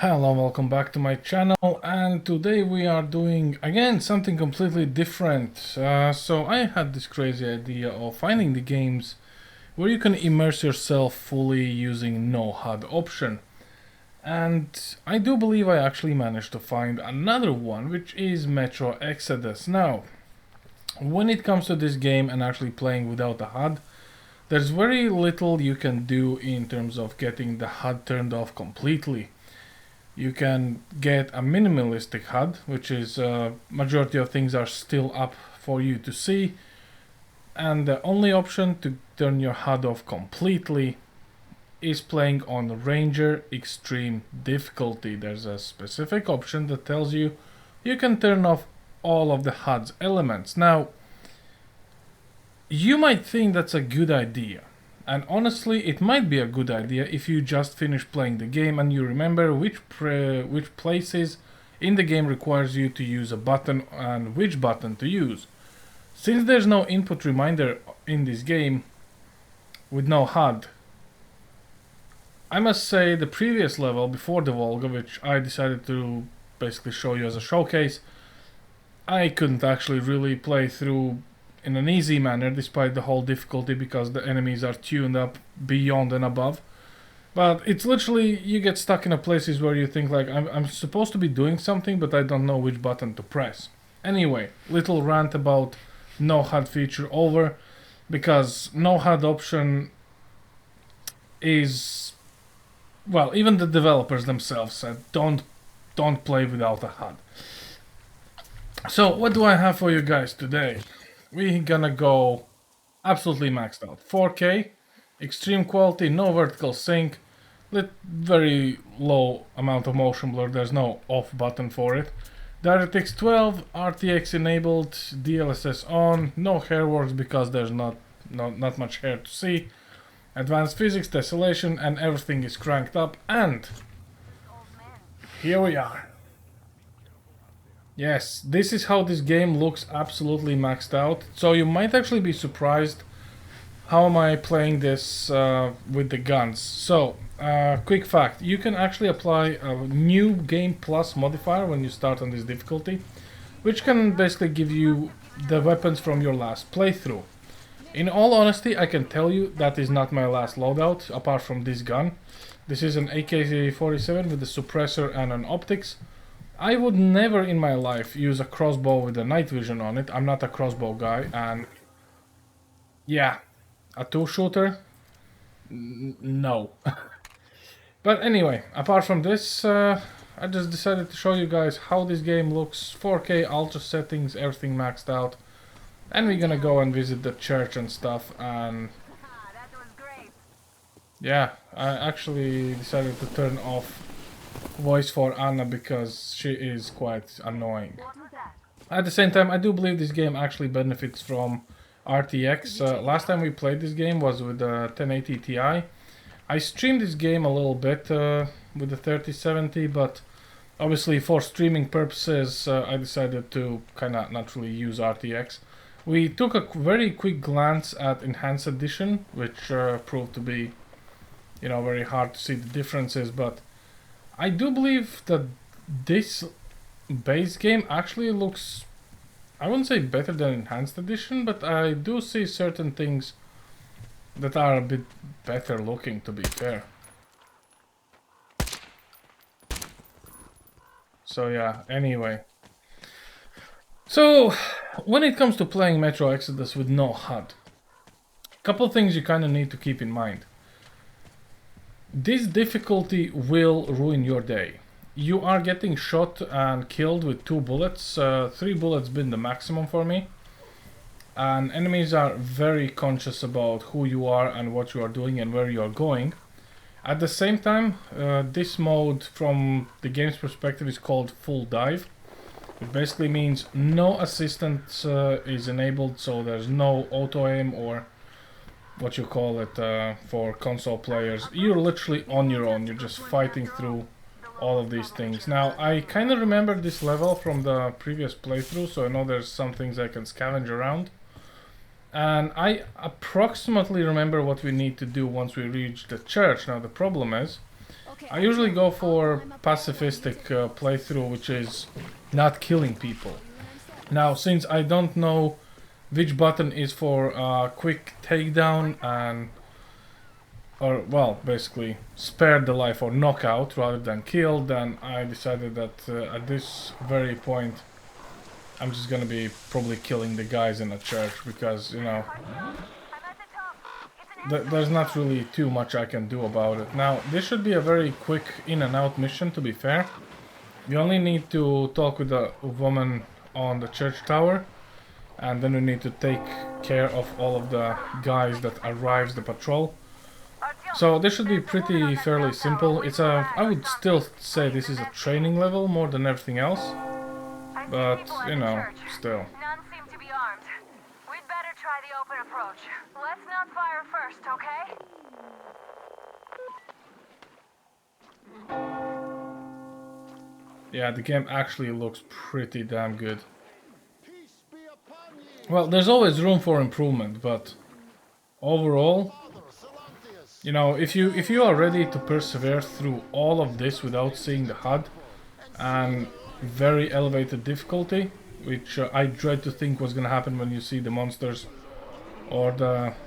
Hello, welcome back to my channel, and today we are doing again something completely different. So I had this crazy idea of finding the games where you can immerse yourself fully using no HUD option. And I do believe I actually managed to find another one, which is Metro Exodus. Now, when it comes to this game and actually playing without a HUD, there's very little you can do in terms of getting the HUD turned off completely. You can get a minimalistic HUD, which is majority of things are still up for you to see, and the only option to turn your HUD off completely is playing on Ranger Extreme difficulty. There's a specific option that tells you you can turn off all of the HUD's elements. Now, you might think that's a good idea. And honestly, it might be a good idea if you just finish playing the game and you remember which places in the game requires you to use a button and which button to use. Since there's no input reminder in this game with no HUD, I must say the previous level before the Volga, which I decided to basically show you as a showcase, I couldn't actually really play through in an easy manner despite the whole difficulty because the enemies are tuned up beyond and above. But it's literally, you get stuck in a places where you think like I'm supposed to be doing something but I don't know which button to press. Anyway, little rant about no HUD feature over, because no HUD option is, well, even the developers themselves said don't play without a HUD. So what do I have for you guys today? We're gonna go absolutely maxed out. 4K, extreme quality, no vertical sync, very low amount of motion blur, there's no off button for it. DirectX 12, RTX enabled, DLSS on, no hairworks because there's not much hair to see. Advanced physics, tessellation, and everything is cranked up, and here we are. Yes, this is how this game looks absolutely maxed out. So you might actually be surprised how am I playing this with the guns. So, quick fact, you can actually apply a new Game Plus modifier when you start on this difficulty, which can basically give you the weapons from your last playthrough. In all honesty, I can tell you that is not my last loadout, apart from this gun. This is an AK-47 with a suppressor and an optics. I would never in my life use a crossbow with a night vision on it. I'm not a crossbow guy, and yeah, a two-shooter? No. But anyway, apart from this, I just decided to show you guys how this game looks. 4K, ultra settings, everything maxed out. And we're gonna go and visit the church and stuff, and yeah, I actually decided to turn off voice for Anna because she is quite annoying. At the same time, I do believe this game actually benefits from RTX. Last time we played this game was with the 1080 Ti. I streamed this game a little bit with the 3070, but obviously for streaming purposes I decided to kind of not really use RTX. We took a very quick glance at Enhanced Edition, which proved to be, you know, very hard to see the differences, but I do believe that this base game actually looks, I wouldn't say better than Enhanced Edition, but I do see certain things that are a bit better looking, to be fair. So yeah, anyway. So, when it comes to playing Metro Exodus with no HUD, a couple things you kind of need to keep in mind. This difficulty will ruin your day. You are getting shot and killed with 2 bullets. 3 bullets been the maximum for me. And enemies are very conscious about who you are and what you are doing and where you are going. At the same time, this mode from the game's perspective is called Full Dive. It basically means no assistance is enabled, so there's no auto aim or what you call it for console players. You're literally on your own, you're just fighting through all of these things. Now, I kind of remember this level from the previous playthrough, so I know there's some things I can scavenge around. And I approximately remember what we need to do once we reach the church. Now, the problem is, I usually go for pacifistic playthrough, which is not killing people. Now, since I don't know which button is for quick takedown and or well, basically spare the life or knockout rather than kill, then I decided that at this very point I'm just gonna be probably killing the guys in the church because, you know, there's not really too much I can do about it. Now, this should be a very quick in and out mission, to be fair. We only need to talk with a woman on the church tower, and then we need to take care of all of the guys that arrives the patrol. So this should be pretty fairly simple. It's a, I would still say this is a training level more than everything else, but you know, still. None seem to be armed. We'd better try the open approach. Let's not fire first, okay? Yeah, the game actually looks pretty damn good. Well, there's always room for improvement, but overall, you know, if you are ready to persevere through all of this without seeing the HUD and very elevated difficulty, which I dread to think was gonna happen when you see the monsters or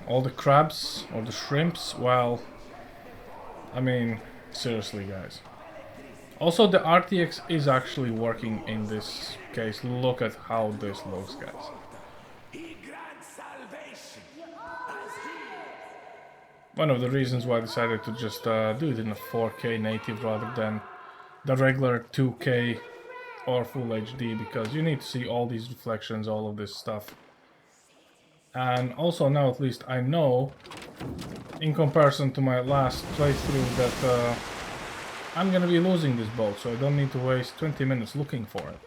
all the crabs or the shrimps, well, I mean, seriously, guys. Also, the RTX is actually working in this case. Look at how this looks, guys. One of the reasons why I decided to just do it in a 4K native rather than the regular 2K or Full HD, because you need to see all these reflections, all of this stuff. And also now at least I know, in comparison to my last playthrough, that I'm gonna be losing this boat, so I don't need to waste 20 minutes looking for it.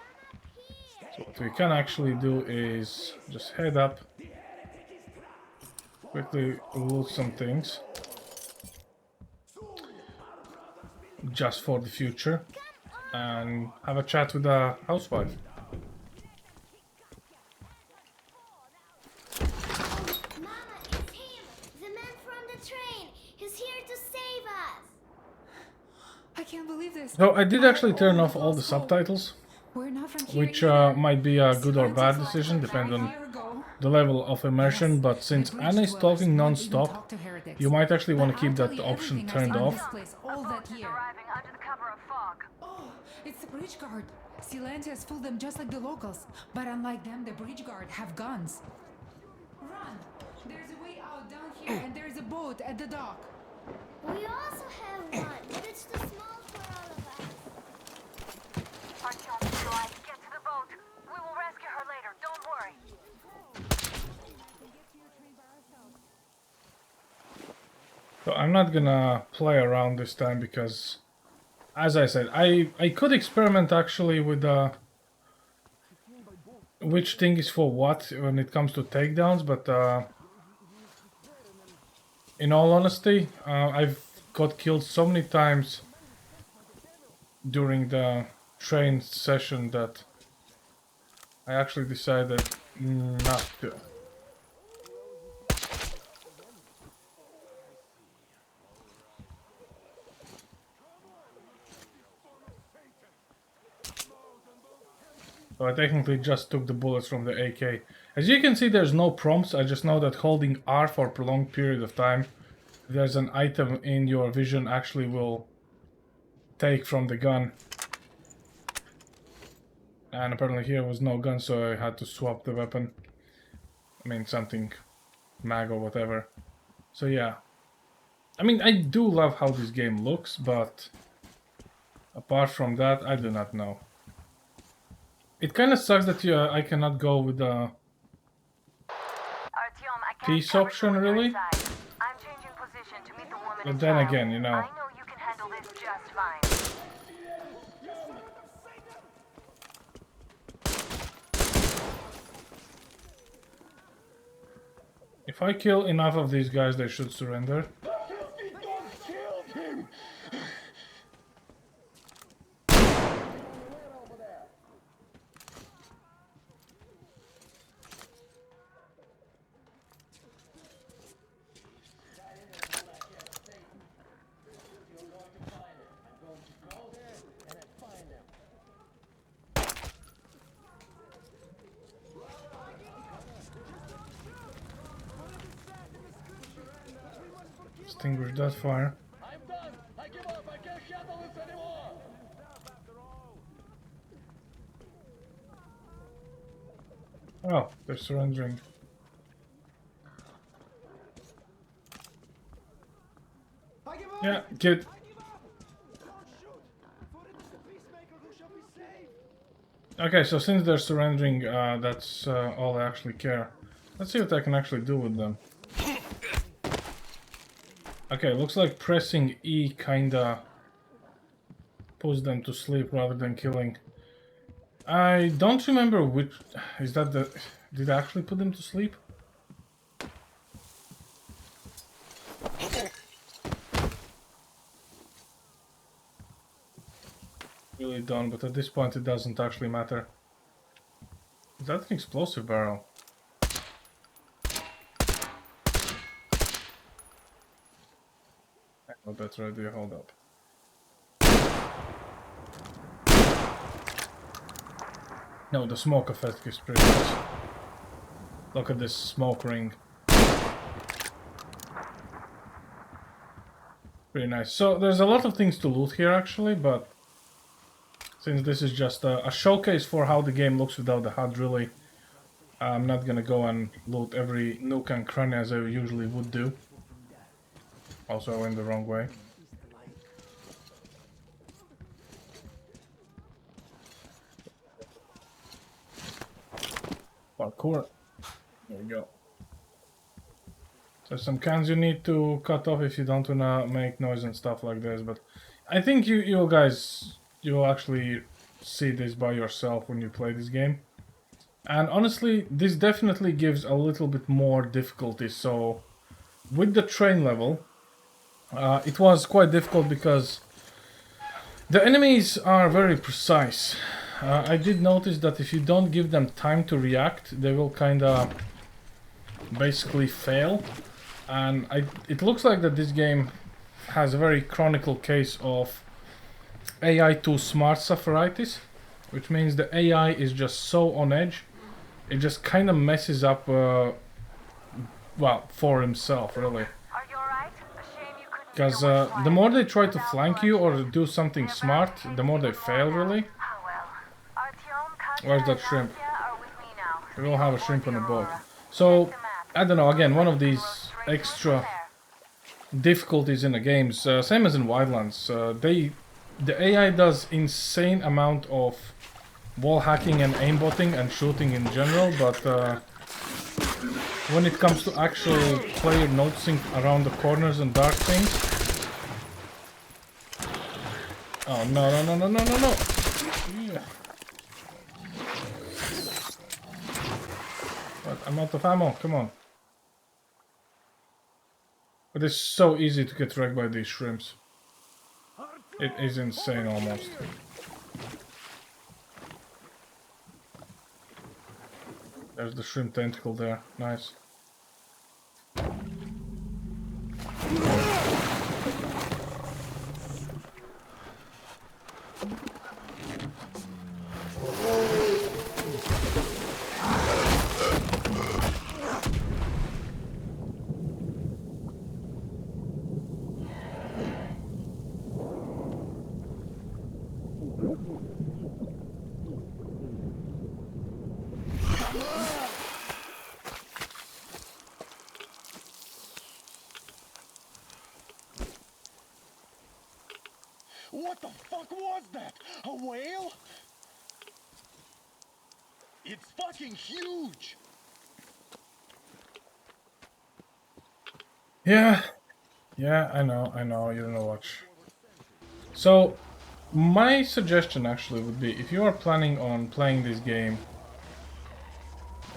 So what we can actually do is just head up, quickly loot some things, just for the future, and have a chat with the housewife. Mama, it's him! The man from the train! He's here to save us! I can't believe this. So I did actually turn off all the subtitles, We're not from here which either. might be a good or bad decision, depending on the level of immersion, but since Anna is talking non-stop, you might actually want to keep that option turned off. All that year. Arriving under the cover of fog. Oh, it's the bridge guard. Silencias fooled them just like the locals, but unlike them, the bridge guard have guns. Run! There's a way out down here, and there's a boat at the dock. We also have one, but it's too small for all of us. Artyom, July, get to the boat. We will rescue her later, don't worry. So I'm not gonna play around this time because, as I said, I could experiment actually with which thing is for what when it comes to takedowns, but in all honesty, I've got killed so many times during the train session that I actually decided not to. So I technically just took the bullets from the AK. As you can see, there's no prompts. I just know that holding R for a prolonged period of time, if there's an item in your vision, actually will take from the gun. And apparently here was no gun, so I had to swap the weapon. I mean, something mag or whatever. So yeah. I mean, I do love how this game looks, but apart from that, I do not know. It kind of sucks that I cannot go with the Artyom, I can't peace cover option, you on really. your side. I'm changing position to meet the woman But and then child. again, you know. I know you can handle this just fine. If I kill enough of these guys, they should surrender. Extinguish that fire. I'm done. I give up. I can't handle this anymore. Oh, they're surrendering. Yeah, kid. Okay, so since they're surrendering, that's all I actually care. Let's see what I can actually do with them. Okay, looks like pressing E kinda puts them to sleep rather than killing. I don't remember which... Is that the... Did I actually put them to sleep? Really don't, but at this point it doesn't actually matter. Is that an explosive barrel? Oh, that's right, you hold up. No, the smoke effect is pretty nice. Look at this smoke ring. Pretty nice. So there's a lot of things to loot here actually, but since this is just a showcase for how the game looks without the HUD, really, I'm not gonna go and loot every nook and cranny as I usually would do. Also, I went the wrong way. Parkour. There we go. So some cans you need to cut off if you don't wanna make noise and stuff like this, but I think you guys, you'll actually see this by yourself when you play this game. And honestly, this definitely gives a little bit more difficulty. So with the train level, it was quite difficult because the enemies are very precise. I did notice that if you don't give them time to react, they will kinda basically fail. And it looks like that this game has a very chronicle case of AI too smart sufferitis, which means the AI is just so on edge, it just kind of messes up, well, for himself, really. Are you alright? A shame you couldn't Because do what's the more right. they try to flank you or do something smart, the more they fail, really. Oh well. Artyom, Katya, Where's that and shrimp? Nastya are with me now. We all have a shrimp on a boat. Aurora. So, I don't know, again, one of these extra difficulties in the games, same as in Wildlands, the AI does insane amount of wall hacking and aimbotting and shooting in general, but when it comes to actual player noticing around the corners and dark things... Oh, no. Yeah. But I'm out of ammo, come on. But it's so easy to get wrecked by these shrimps. It is insane almost. There's the shrimp tentacle there, nice. What the fuck was that? A whale? It's fucking huge. Yeah, I know, you don't know much. So, my suggestion actually would be, if you are planning on playing this game...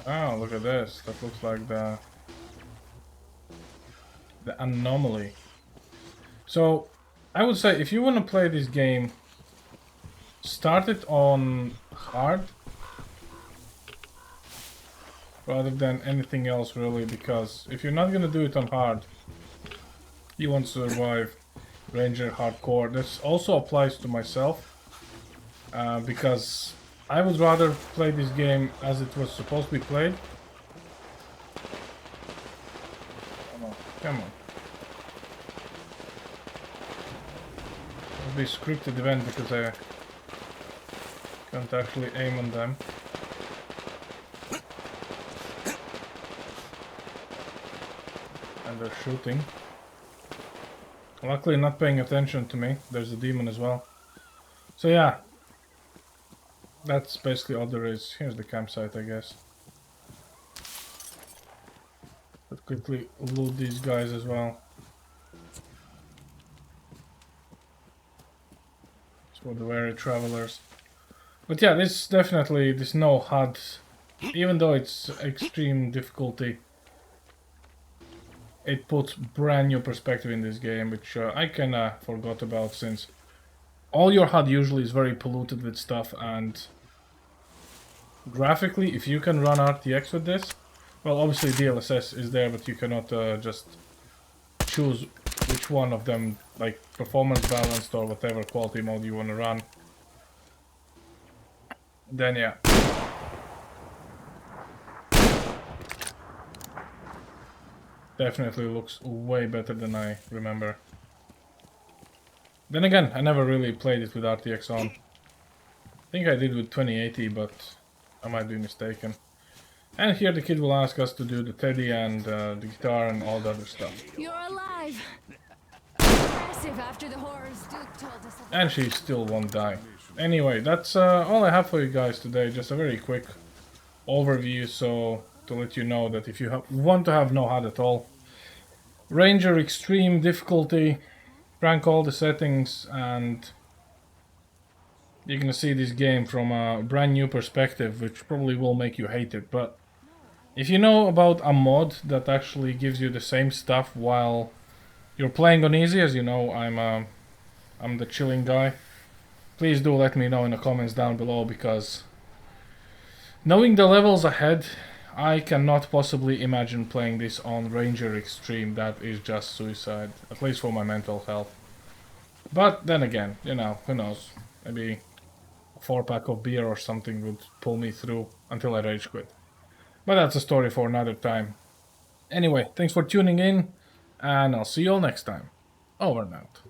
Oh, look at this, that looks like the anomaly. So, I would say, if you want to play this game, start it on hard, rather than anything else really, because if you're not gonna do it on hard, you won't survive. Ranger Hardcore. This also applies to myself, because I would rather play this game as it was supposed to be played. Come on, come on. It'll be a scripted event because I can't actually aim on them. And they're shooting. Luckily not paying attention to me. There's a demon as well. So yeah. That's basically all there is. Here's the campsite, I guess. Let's quickly loot these guys as well. It's for the weary travelers. But yeah, this definitely, this no HUD, even though it's extreme difficulty, it puts brand new perspective in this game, which I kinda forgot about, since all your HUD usually is very polluted with stuff, and graphically, if you can run RTX with this, well, obviously DLSS is there, but you cannot just choose which one of them, like performance balanced or whatever quality mode you want to run. Then yeah. Definitely looks way better than I remember. Then again, I never really played it with RTX on. I think I did with 2080, but I might be mistaken. And here the kid will ask us to do the teddy and the guitar and all the other stuff. You're alive. Impressive after the horrors Duke told us about. And she still won't die. Anyway, that's all I have for you guys today. Just a very quick overview, so to let you know that if you want to have no HUD at all, Ranger Extreme difficulty, crank all the settings, and you're gonna see this game from a brand new perspective, which probably will make you hate it. But if you know about a mod that actually gives you the same stuff while you're playing on easy, as you know, I'm the chilling guy, please do let me know in the comments down below, because knowing the levels ahead, I cannot possibly imagine playing this on Ranger Extreme. That is just suicide, at least for my mental health. But then again, you know, who knows, maybe a 4-pack of beer or something would pull me through until I rage quit. But that's a story for another time. Anyway, thanks for tuning in, and I'll see you all next time. Over and out.